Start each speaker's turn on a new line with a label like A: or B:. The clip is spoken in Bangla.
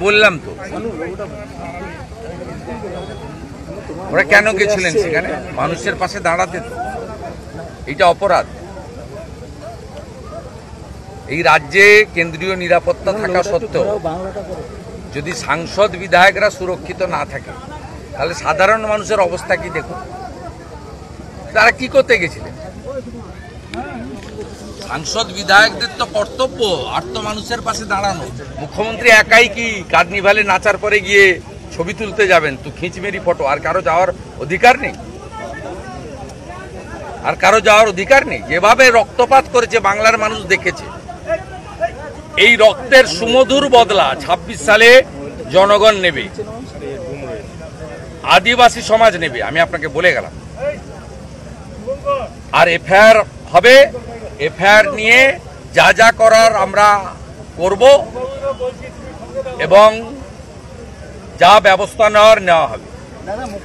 A: বললাম তো ওরা কেন গেছিলেন সেখানে? মানুষের পাশে দাঁড়াতে। তো এইটা অপরাধ। এই রাজ্যে কেন্দ্রীয় নিরাপত্তা থাকা সত্ত্বেও যদি সাংসদ বিধায়করা সুরক্ষিত না থাকে তাহলে সাধারণ মানুষের অবস্থা কি দেখুন। তারা কি করতে গেছিলেন? সাংসদ বিধায়কদের তো কর্তব্য আর তো মানুষের পাশে দাঁড়ানো। মুখ্যমন্ত্রী একাই কি কার্নিভালে নাচার পরে গিয়ে ছবি তুলতে যাবেন? তো খিঁচমেরি ফটো। আর কারো যাওয়ার অধিকার নেই? আর কারো যাওয়ার অধিকার নেই? যেভাবে রক্তপাত করেছে বাংলার মানুষ দেখেছে। এই রক্তের সুমধুর বদলা ২৬ সালে জনগণ নেবে, আদিবাসী সমাজ নেবে, আমি আপনাকে বলে গেলাম। আর এফআইআর হবে। এফআইআর নিয়ে যা যা করার আমরা করব এবং যা ব্যবস্থা নেওয়া হবে।